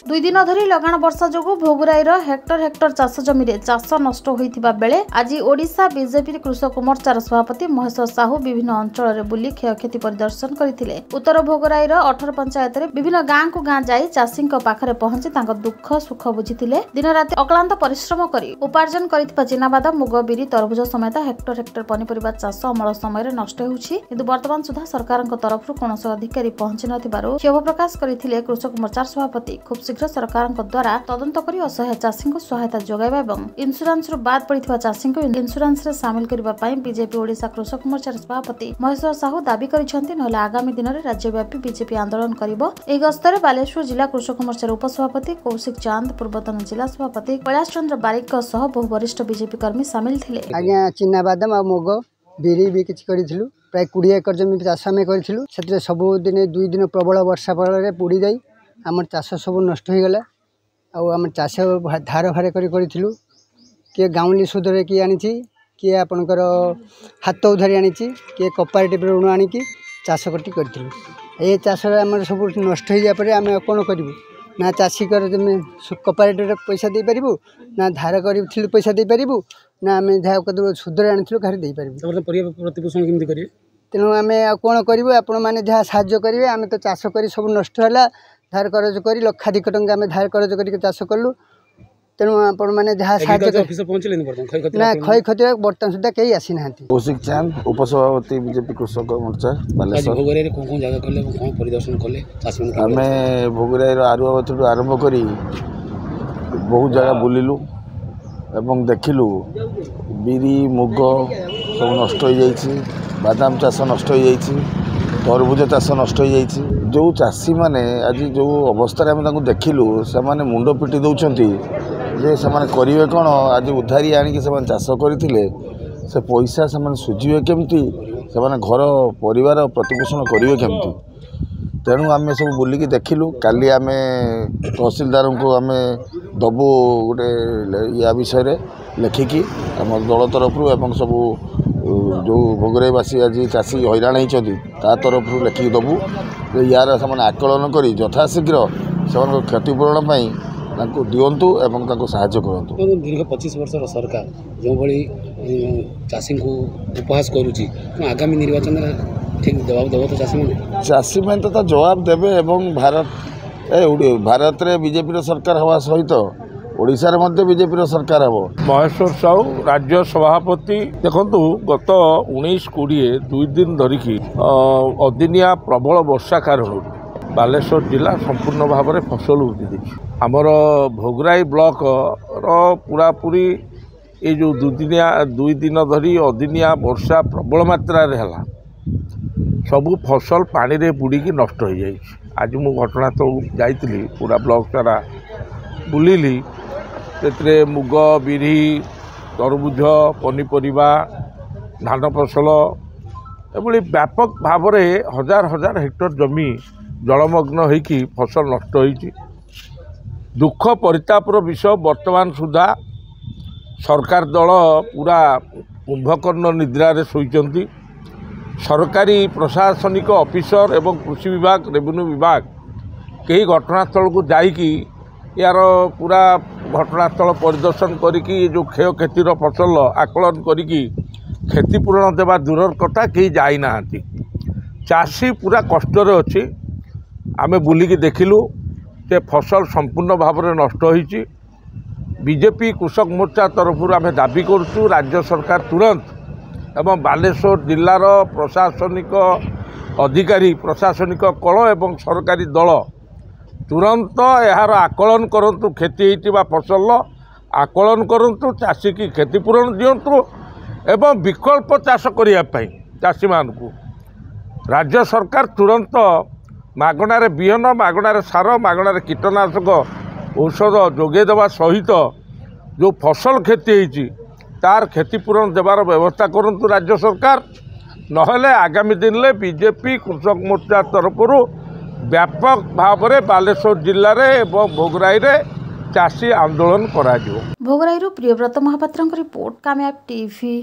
दुई दिन धरी लगाण वर्षा जोगु भोगुराईर हेक्टर हेक्टर चाष जमी चाष नष्ट होइथिबा बेले आज ओडिशा बीजेपी कृषक मोर्चार सभापति महेश साहू विभिन्न अंचल बुली क्षयक्षति परिदर्शन करथिले। उत्तर भोगुराईर 18 पंचायत रे विभिन्न गाँ को गाँ जाई चाषी पाखरे पहुंची तांको दुख सुख बुझिथिले। दिन राति अक्लांत परिश्रम करी उपार्जन करिथिबा चिनाबादाम मुग बिरी तरबुज समेत हेक्टर हेक्टर पनिपरिबा चाष अमल समय नष्ट होउछि, किंतु वर्तमान सुधा सरकारक तरफरु कोनोसी अधिकारी पहुंची नथिबारु क्षोभ प्रकाश करथिले। कृषक मोर्चार सभापति खूब शीघ्र सरकार द्वारा तदंत करी असहाय चाषी को सहायता जोगाइबा एवं इंश्योरेंस रु बाद पड़िथिबा चाषी को इंश्योरेंस रे शामिल करबा पई बीजेपी ओडिशा कृषक मोर्चार सभापति महेश साहू दाबी करिसेंति। नहले आगामी दिन में राज्यव्यापी बीजेपी आंदोलन करिबो। एही गस्तरे बालेश्वर जिला कृषक मोर्चार उपसभापति कौशिक चांद, पूर्वतन जिला सभापति कैलाश चंद्र बारिक सह बहु वरिष्ठ बीजेपी कर्मी शामिल थिले। आज्ञा चिनाबादाम आ मुग बिरी भी किछि करिथिलु। प्राय 20 एकर जमी चाष आमे करिथिलु। सेतरे सब दिन 2 दिन प्रबल वर्षा फल पुड़ी जाई आम चाष सब नष्ट हो गला। आम चाष धार भार करूँ किए गाँवली सुधरे किए आनी किए आपणकर हाथ उधारी आनी किए कोऑपरेटिव ऋण आणिकी चाष कटी करूँ। ये चाष आम सब नष्ट हो जापर आम कौन करूँ ना चाषी कोऑपरेटिव पैसा दे पारू ना धार करूँ पैसा दे पारू ना आम जहाँ कदम सुधरे आनी घर दे पारू। तेणु आम कौन करूँ आपण मैंने जहाँ साहाय्य करेंगे आम तो चाष कर सब नष्ट है धार करज कर लक्षाधिक टंका आम धार करज कर चाष कलु। तेणु आपण मैंने जहाँ ना क्षय क्षति बर्तमान सुधा कहीं आसी ना। कौशिक चांद उपसभापति बीजेपी कृषक मोर्चा आम भोगुराईर आरुआवती आरंभ कर बहुत जगह बुलिलु एवं देखिलु बिरी मुग सब नष्ट हो जाइए, बादाम चाष नष्ट हो जाइए, तरबुज चाष नष्ट हो जाइए। जो चाषी मैंने आज जो अवस्था आम देखिलु से मुंड पिटी दौरान जे से करेंगे कौन आज उधारी आणिकी से चाष करते से पैसा से सुझे केमती से घर परिवार प्रतिपोषण करेंगे केमती। तेणु आम सब बुलिकी देखिलु। काली आम तहसीलदार को आम दबु गोटे या विषय लेखिकी आम दल तरफ एवं सब जो भोगुराईवासी आज चाषी हैरान होती तरफ लेखिकी दबु यार से आकलन कर यथाशीघ्र से क्षतिपूरण दिंतु एवं साहाय्य करूँ। दीर्घ 25 वर्ष सरकार जो भाई चाषी को उपहास करुच्ची आगामी निर्वाचन ठीक जवाब देव तो चाषी मैंने तो जवाब देवे एवं भारत में बीजेपी सरकार हवा सहित ओडिशा रे बीजेपी सरकार हम। महेश्वर साहू राज्य सभापति देखु गत 19-20 2 दिन धरिकी अदिनिया प्रबल वर्षा कारण बालेश्वर जिला संपूर्ण भाव में फसल उठी आमर भोगुराई ब्लॉक पूरापूरी ये जो 2 दिन धरी अदिनिया वर्षा प्रबल मात्रा है सबू फसल पानी रे बुड़ीकी नष्ट हो जाए। आज मु घटनास्थल जाइली पूरा ब्लॉक सारा बुलिली से मुग बिरी तरबुज पनीपरिबा धान फसल एभली व्यापक भाव में हजार हजार हेक्टर जमी जलमग्न होइकी फसल नष्ट होइछि। दुख परितापर विषय वर्तमान सुधा सरकार दल पूरा कुंभकर्ण निद्रा रे शोइचंती। सरकारी प्रशासनिक ऑफिसर एवं कृषि विभाग रेवेन्यू विभाग कई घटनास्थल को जाइकी यार पूरा घटनास्थल परिदर्शन करिकी जो क्षय क्षतिर फसल आकलन करिकी क्षतिपूरण देवा दूर कथा कहीं जाई नाहांती। चाषी पूरा कष्ट अच्छी आमे बुलिकी देखिलु जे फसल संपूर्ण भाव में नष्ट होइछि। बीजेपी कृषक मोर्चा तरफ आमे दाबी करुचु राज्य सरकार तुरंत एवं बालेश्वर जिलार प्रशासनिक अधिकारी प्रशासनिक कल एवं सरकारी दल तुरंत यार आकलन करंतु क्षति होइतिबा फसल आकलन करंतु चाषी की क्षतिपूरण दियंतु एवं विकल्प चाष करिया पई चाषी मानकु राज्य सरकार तुरंत मागणार बिहन मागणार सार मागणार कीटनाशक औषध जोगे देवा सहित जो फसल क्षति होइछि तार क्षतिपूरण देवार व्यवस्था करंतु राज्य सरकार। नहले आगामी दिन में बीजेपी कृषक मोर्चा तरफ व्यापक भाव में बालेश्वर जिले में भोगुराई रे चाषी आंदोलन करा। भोगुराई प्रियव्रत महापात्र रिपोर्ट कामयाब टीवी।